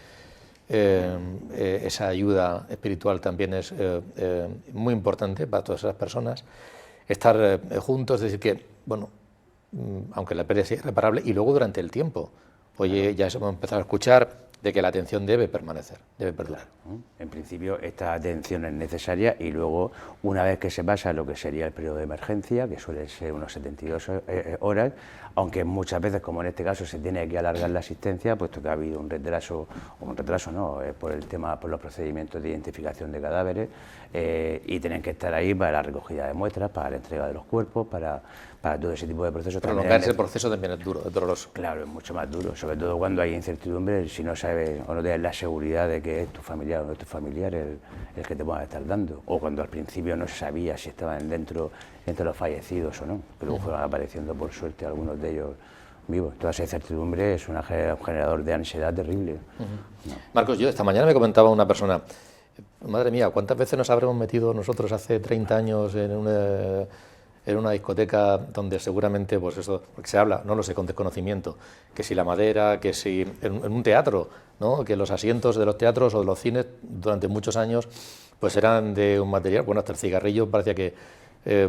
Esa ayuda espiritual también es muy importante para todas esas personas. Estar juntos, es decir que, bueno, aunque la pérdida sea irreparable, y luego durante el tiempo. Oye, ya hemos empezado a escuchar de que la atención debe permanecer, debe perdurar. En principio esta atención es necesaria y luego una vez que se pasa lo que sería el periodo de emergencia, que suele ser unos 72 horas, aunque muchas veces, como en este caso, se tiene que alargar la asistencia, puesto que ha habido un retraso por los procedimientos de identificación de cadáveres, y tienen que estar ahí para la recogida de muestras, para la entrega de los cuerpos, para todo ese tipo de procesos. Prolongar ese proceso también es duro, es doloroso. Claro, es mucho más duro, sobre todo cuando hay incertidumbre, si no sabes o no tienes la seguridad de que es tu familiar o no es tu familiar el que te pueda estar dando, o cuando al principio no se sabía si estaban dentro de los fallecidos o no, que luego fueron apareciendo por suerte algunos de ellos vivos. Toda esa incertidumbre es un generador de ansiedad terrible. No. Marcos, yo esta mañana me comentaba una persona, madre mía, ¿cuántas veces nos habremos metido nosotros hace 30 años en una discoteca donde seguramente, pues eso, porque se habla, no lo sé, con desconocimiento, que si la madera, que si en un teatro, ¿no?, que los asientos de los teatros o de los cines durante muchos años pues eran de un material, bueno, hasta el cigarrillo parecía que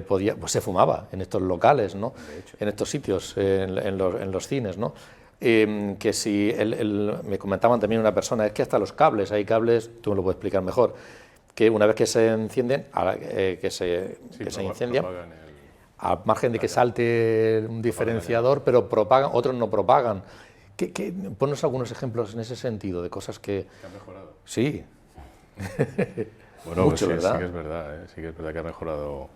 pues se fumaba en estos locales, ¿no?, en estos sitios, en los cines, ¿no? Que si me comentaban también una persona, es que hasta los cables, hay cables, tú me lo puedes explicar mejor, que una vez que se encienden, que se incendian, al margen de que salte un diferenciador, pero propagan, otros no propagan. Ponnos algunos ejemplos en ese sentido, de cosas que han mejorado. Sí. Bueno, mucho, pues sí, ¿verdad? Sí que es verdad, sí que es verdad que ha mejorado.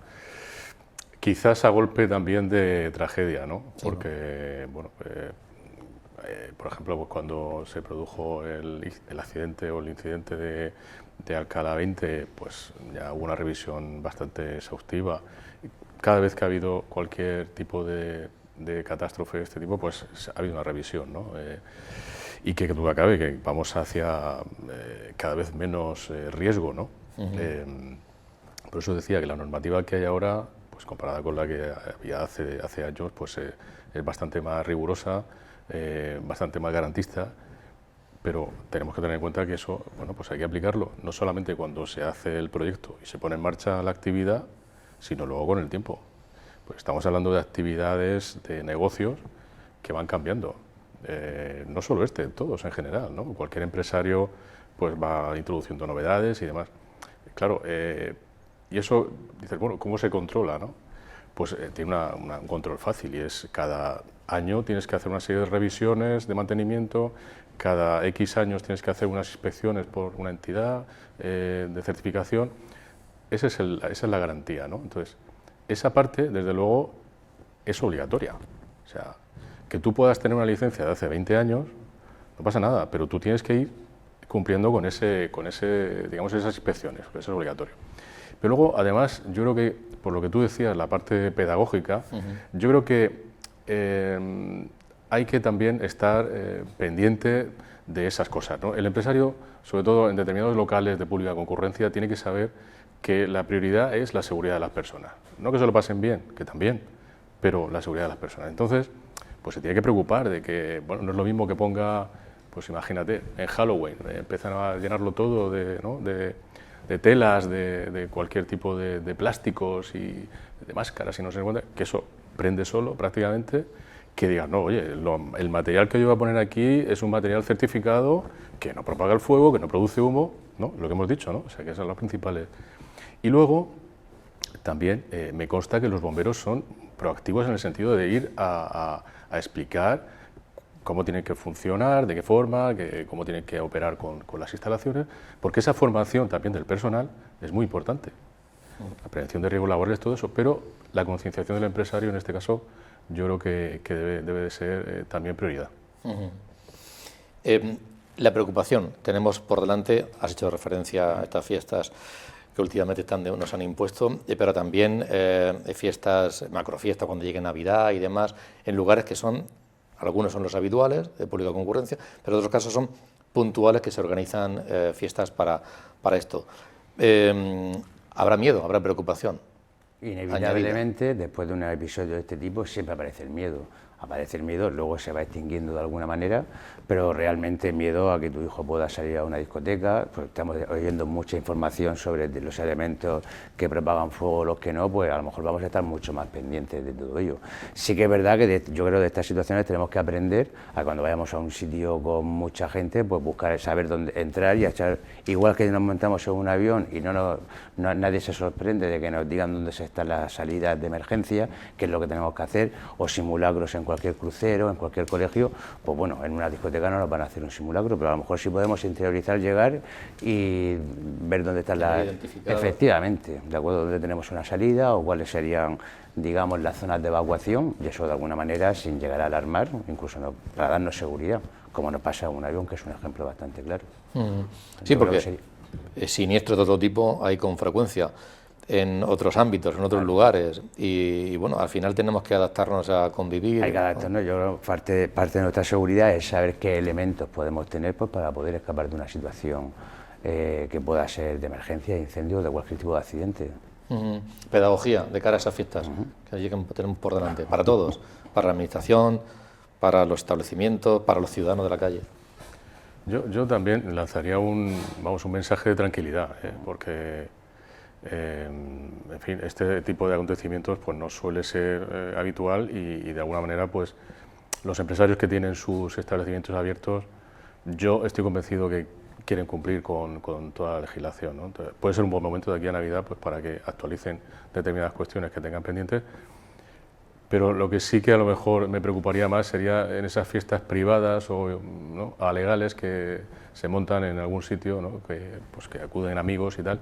Quizás a golpe también de tragedia, ¿no? Sí, porque, bueno, por ejemplo, pues cuando se produjo el accidente o el incidente de Alcalá 20, pues ya hubo una revisión bastante exhaustiva. Cada vez que ha habido cualquier tipo de catástrofe de este tipo, pues ha habido una revisión, ¿no? Y que duda cabe que vamos hacia cada vez menos riesgo, ¿no? Por eso decía que la normativa que hay ahora, pues comparada con la que había hace años, pues es bastante más rigurosa, bastante más garantista, pero tenemos que tener en cuenta que eso, bueno, pues hay que aplicarlo, no solamente cuando se hace el proyecto y se pone en marcha la actividad, sino luego con el tiempo. Pues estamos hablando de actividades, de negocios que van cambiando, no solo todos en general, ¿no? Cualquier empresario pues va introduciendo novedades y demás. Claro, y eso, dices, bueno, ¿cómo se controla, no? Pues tiene un control fácil y es cada año tienes que hacer una serie de revisiones de mantenimiento, cada X años tienes que hacer unas inspecciones por una entidad de certificación. Esa es la garantía, ¿no? Entonces, esa parte, desde luego, es obligatoria. O sea, que tú puedas tener una licencia de hace 20 años, no pasa nada, pero tú tienes que ir cumpliendo con digamos, esas inspecciones, eso es obligatorio. Pero luego, además, yo creo que, por lo que tú decías, la parte pedagógica, yo creo que hay que también estar pendiente de esas cosas, ¿no? El empresario, sobre todo en determinados locales de pública concurrencia, tiene que saber que la prioridad es la seguridad de las personas. No que se lo pasen bien, que también, pero la seguridad de las personas. Entonces, pues se tiene que preocupar de que, bueno, no es lo mismo que ponga, pues imagínate, en Halloween, empiezan a llenarlo todo de, ¿no?, de telas, de cualquier tipo de plásticos y de máscaras y no sé cuánto, que eso prende solo prácticamente, que digan, no, oye, el material que yo voy a poner aquí es un material certificado que no propaga el fuego, que no produce humo, ¿no? Lo que hemos dicho, ¿no? O sea, que esas son las principales. Y luego, también me consta que los bomberos son proactivos en el sentido de ir a explicar cómo tienen que funcionar, de qué forma, cómo tienen que operar con las instalaciones, porque esa formación también del personal es muy importante. La prevención de riesgos laborales, todo eso, pero la concienciación del empresario, en este caso, yo creo que debe de ser también prioridad. La preocupación, tenemos por delante, has hecho referencia a estas fiestas que últimamente nos han impuesto, pero también fiestas, macrofiestas cuando llegue Navidad y demás, en lugares que son, algunos son los habituales de pública concurrencia, pero en otros casos son puntuales que se organizan fiestas para esto. ¿Habrá miedo, habrá preocupación? Inevitablemente, después de un episodio de este tipo, siempre aparece el miedo. Aparece el miedo, luego se va extinguiendo de alguna manera, pero realmente miedo a que tu hijo pueda salir a una discoteca, pues estamos oyendo mucha información sobre los elementos que propagan fuego, los que no, pues a lo mejor vamos a estar mucho más pendientes de todo ello. Sí que es verdad que yo creo que de estas situaciones tenemos que aprender a cuando vayamos a un sitio con mucha gente, pues buscar, saber dónde entrar y echar, igual que nos montamos en un avión y nadie se sorprende de que nos digan dónde están las salidas de emergencia, qué es lo que tenemos que hacer, o simulacros en cualquier crucero, en cualquier colegio, pues bueno, en una discoteca no nos van a hacer un simulacro, pero a lo mejor sí podemos interiorizar, llegar y ver dónde están las... Efectivamente, de acuerdo, dónde tenemos una salida o cuáles serían, digamos, las zonas de evacuación, y eso de alguna manera sin llegar a alarmar, incluso para darnos seguridad, como nos pasa en un avión, que es un ejemplo bastante claro. Sí, porque siniestros de otro tipo hay con frecuencia en otros ámbitos, en otros lugares, y bueno, al final tenemos que adaptarnos a convivir. Hay que adaptarnos, yo creo que parte de nuestra seguridad es saber qué elementos podemos tener, pues, para poder escapar de una situación que pueda ser de emergencia, incendio o de cualquier tipo de accidente. Pedagogía de cara a esas fiestas que tenemos por delante, para todos, para la administración, para los establecimientos, para los ciudadanos de la calle. Yo también lanzaría un mensaje de tranquilidad, porque en fin, este tipo de acontecimientos pues no suele ser habitual y de alguna manera pues los empresarios que tienen sus establecimientos abiertos, yo estoy convencido que quieren cumplir con toda la legislación, ¿no? Entonces, puede ser un buen momento de aquí a Navidad pues para que actualicen determinadas cuestiones que tengan pendientes, pero lo que sí que a lo mejor me preocuparía más sería en esas fiestas privadas o, ¿no?, alegales que se montan en algún sitio, ¿no?, que acuden amigos y tal,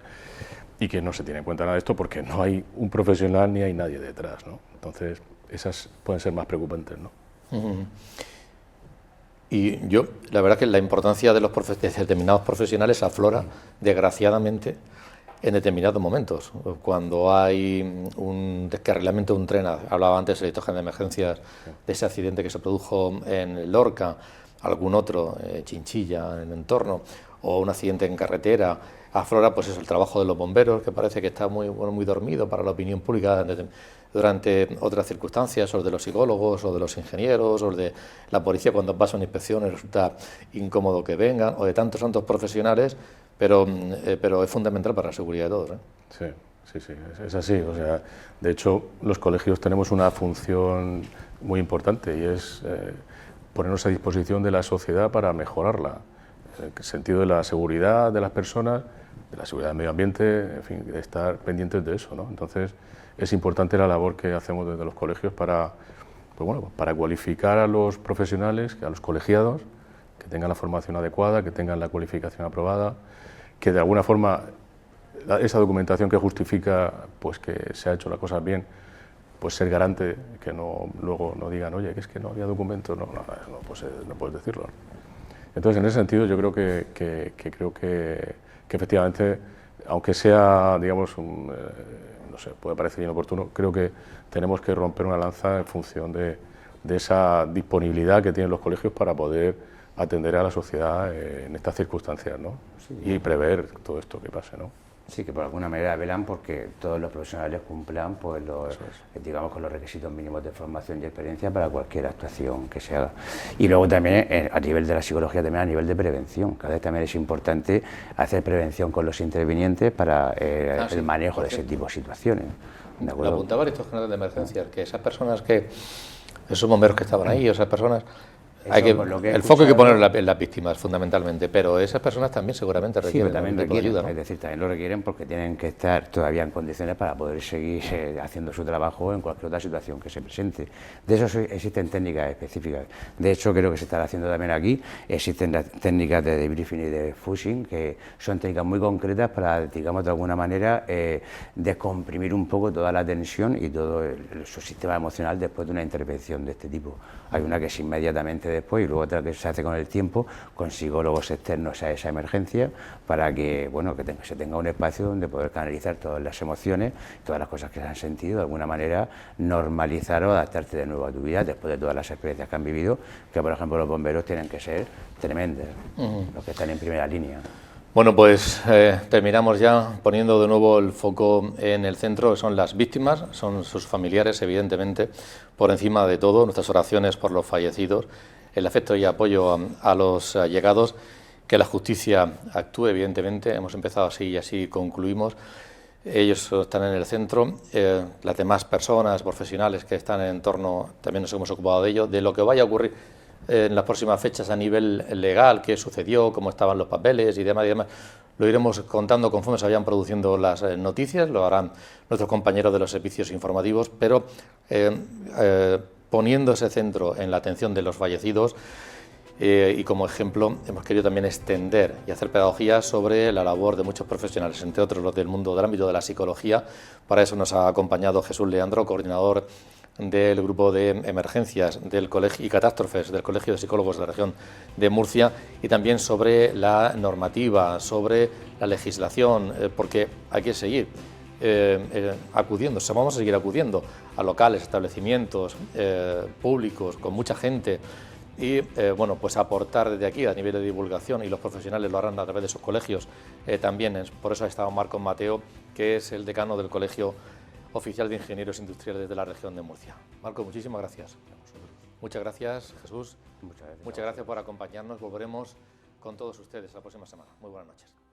y que no se tiene en cuenta nada de esto porque no hay un profesional ni hay nadie detrás, ¿no? Entonces, esas pueden ser más preocupantes, ¿no? Y yo, la verdad que la importancia de determinados profesionales aflora, desgraciadamente, en determinados momentos. Cuando hay un descarrilamiento de un tren, hablaba antes el director general de emergencias de ese accidente que se produjo en Lorca, algún otro, Chinchilla, en el entorno, o un accidente en carretera, aflora pues eso, el trabajo de los bomberos, que parece que está muy dormido para la opinión pública durante otras circunstancias, o de los psicólogos, o de los ingenieros, o de la policía cuando pasa una inspección y resulta incómodo que vengan, o de tantos profesionales, pero es fundamental para la seguridad de todos, ¿eh? Sí, es así. O sea, de hecho, los colegios tenemos una función muy importante y es ponernos a disposición de la sociedad para mejorarla, en el sentido de la seguridad de las personas, de la seguridad del medio ambiente, en fin, de estar pendientes de eso, ¿no? Entonces, es importante la labor que hacemos desde los colegios para cualificar a los profesionales, a los colegiados, que tengan la formación adecuada, que tengan la cualificación aprobada, que de alguna forma esa documentación que justifica pues que se ha hecho las cosas bien, pues ser garante, que luego no digan, oye, que es que no había documento, no puedes decirlo. Entonces, en ese sentido, yo creo que efectivamente, aunque sea, digamos, no sé, puede parecer inoportuno, creo que tenemos que romper una lanza en función de esa disponibilidad que tienen los colegios para poder atender a la sociedad en estas circunstancias, ¿no? Sí. Y prever todo esto que pase, ¿no? Sí, que por alguna manera velan porque todos los profesionales cumplan pues digamos con los requisitos mínimos de formación y experiencia para cualquier actuación que se haga. Y luego también a nivel de la psicología, también a nivel de prevención. Cada vez también es importante hacer prevención con los intervinientes para el manejo de ese tipo de situaciones. ¿De acuerdo? Lo apuntaba el director general de emergencias, que esas personas que, esos bomberos que estaban ahí, esas personas, el foco hay que ponerlo en las víctimas fundamentalmente, pero esas personas también seguramente requieren también algún tipo de ayuda, ¿no? Es decir, también lo requieren porque tienen que estar todavía en condiciones para poder seguir haciendo su trabajo en cualquier otra situación que se presente. De eso existen técnicas específicas. De hecho, creo que se está haciendo también aquí. Existen las técnicas de debriefing y de fushing, que son técnicas muy concretas para, digamos, de alguna manera descomprimir un poco toda la tensión y todo su sistema emocional después de una intervención de este tipo. Hay una que es inmediatamente después y luego otra que se hace con el tiempo con psicólogos externos a esa emergencia para que, bueno, que se tenga un espacio donde poder canalizar todas las emociones, todas las cosas que se han sentido, de alguna manera normalizar o adaptarte de nuevo a tu vida después de todas las experiencias que han vivido, que por ejemplo los bomberos tienen que ser tremendas, los que están en primera línea. Bueno, pues terminamos ya poniendo de nuevo el foco en el centro, que son las víctimas, son sus familiares, evidentemente, por encima de todo, nuestras oraciones por los fallecidos, el afecto y apoyo a los allegados, que la justicia actúe, evidentemente, hemos empezado así y así concluimos. Ellos están en el centro, las demás personas, profesionales que están en torno, también nos hemos ocupado de ello, de lo que vaya a ocurrir en las próximas fechas a nivel legal, qué sucedió, cómo estaban los papeles y demás, lo iremos contando conforme se vayan produciendo las noticias, lo harán nuestros compañeros de los servicios informativos, pero poniendo ese centro en la atención de los fallecidos y como ejemplo hemos querido también extender y hacer pedagogía sobre la labor de muchos profesionales, entre otros los del mundo del ámbito de la psicología. Para eso nos ha acompañado Jesús Leandro, coordinador del grupo de emergencias del colegio y catástrofes del Colegio de Psicólogos de la región de Murcia, y también sobre la normativa, sobre la legislación, porque hay que seguir acudiendo, vamos a seguir acudiendo a locales, establecimientos públicos con mucha gente y bueno, pues aportar desde aquí a nivel de divulgación, y los profesionales lo harán a través de sus colegios también. Por eso ha estado Marcos Mateo, que es el decano del Colegio Oficial de Ingenieros Industriales de la región de Murcia. Marco, muchísimas gracias. Muchas gracias, Jesús. Muchas gracias por acompañarnos. Volveremos con todos ustedes la próxima semana. Muy buenas noches.